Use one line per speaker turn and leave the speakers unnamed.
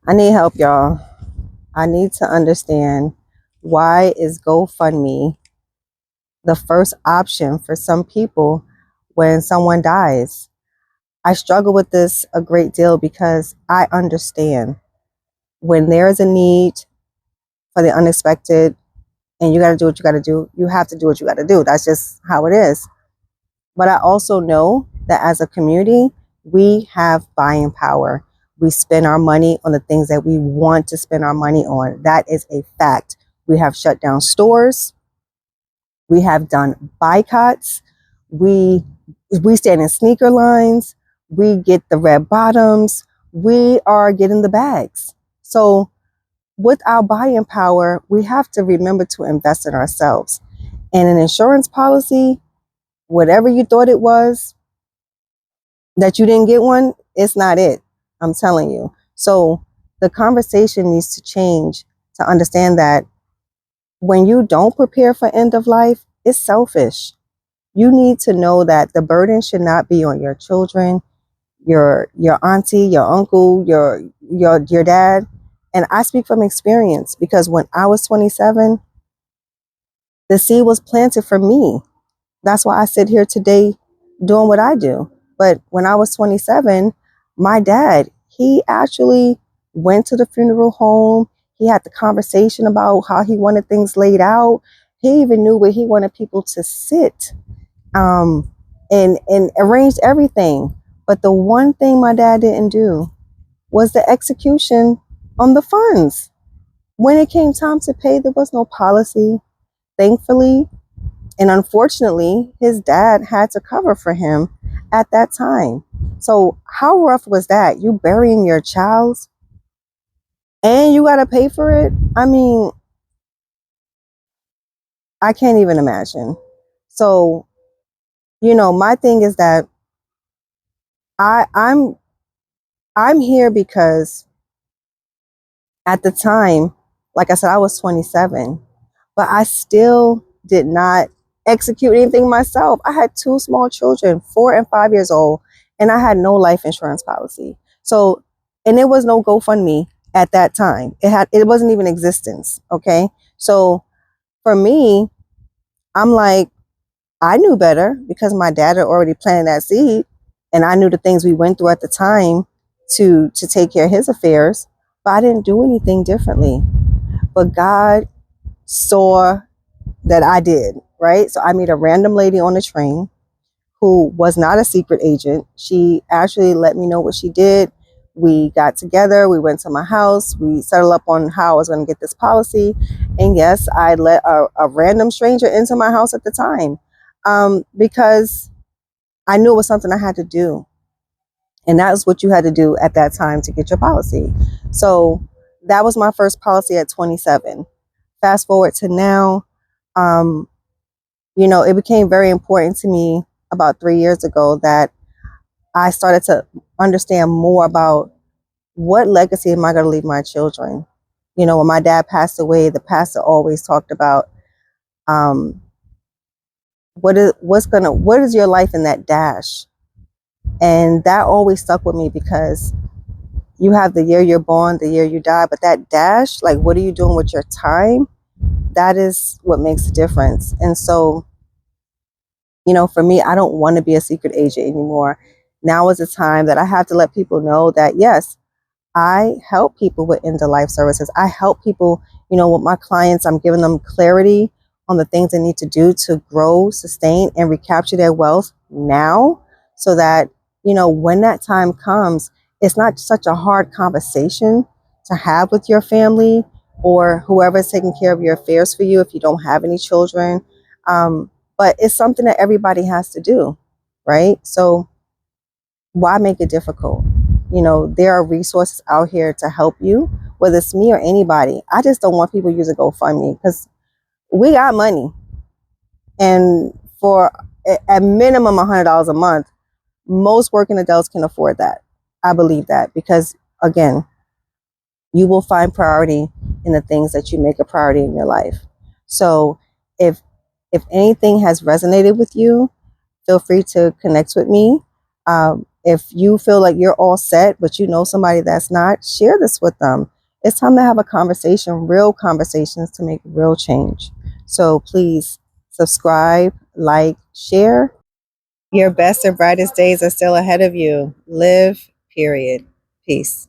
I need help, y'all. I need to understand, why is GoFundMe the first option for some people when someone dies? I struggle with this a great deal because I understand when there is a need for the unexpected and you got to do what you got to do, you have to do what you got to do. That's just how it is. But I also know that as a community, we have buying power. We spend our money on the things that we want to spend our money on. That is a fact. We have shut down stores. We have done boycotts. We stand in sneaker lines. We get the red bottoms. We are getting the bags. So with our buying power, we have to remember to invest in ourselves. And an insurance policy, whatever you thought it was, that you didn't get one, it's not it. I'm telling you. So the conversation needs to change to understand that when you don't prepare for end of life, it's selfish. You need to know that the burden should not be on your children, your auntie, your uncle, your dad. And I speak from experience because when I was 27, the seed was planted for me. That's why I sit here today doing what I do. But when I was 27, my dad, he actually went to the funeral home. He had the conversation about how he wanted things laid out. He even knew where he wanted people to sit, and arranged everything. But the one thing my dad didn't do was the execution on the funds. When it came time to pay, there was no policy, thankfully. And unfortunately, his dad had to cover for him at that time. So how rough was that? You burying your child and you got to pay for it? I mean, I can't even imagine. So, my thing is that I, I'm I'm here because at the time, like I said, I was 27, but I still did not execute anything myself. I had two small children, 4 and 5 years old, and I had no life insurance policy. So, and there was no GoFundMe at that time. It wasn't even in existence. Okay. So for me, I'm like, I knew better because my dad had already planted that seed and I knew the things we went through at the time to take care of his affairs, but I didn't do anything differently. But God saw that I did, right? So I met a random lady on the train who was not a secret agent. She actually let me know what she did. We got together, we went to my house, we settled up on how I was going to get this policy. And yes, I let a random stranger into my house at the time, because I knew it was something I had to do. And that was what you had to do at that time to get your policy. So that was my first policy at 27. Fast forward to now, um, it became very important to me about 3 years ago that I started to understand more about what legacy am I going to leave my children. When my dad passed away, the pastor always talked about, um, what is your life in that dash, and that always stuck with me because you have the year you're born, the year you die, but that dash, like, what are you doing with your time? That is what makes a difference. And so, for me, I don't want to be a secret agent anymore. Now is the time that I have to let people know that, yes, I help people with end of life services. I help people, with my clients, I'm giving them clarity on the things they need to do to grow, sustain, and recapture their wealth now so that, when that time comes, it's not such a hard conversation to have with your family or whoever's taking care of your affairs for you if you don't have any children. But it's something that everybody has to do, right? So why make it difficult? There are resources out here to help you, whether it's me or anybody. I just don't want people using GoFundMe because we got money. And for a minimum $100 a month, most working adults can afford that. I believe that because, again, you will find priority in the things that you make a priority in your life. So if anything has resonated with you, feel free to connect with me. If you feel like you're all set, but you know somebody that's not, share this with them. It's time to have a conversation, real conversations to make real change. So please subscribe, like, share. Your best and brightest days are still ahead of you. Live, period. Peace.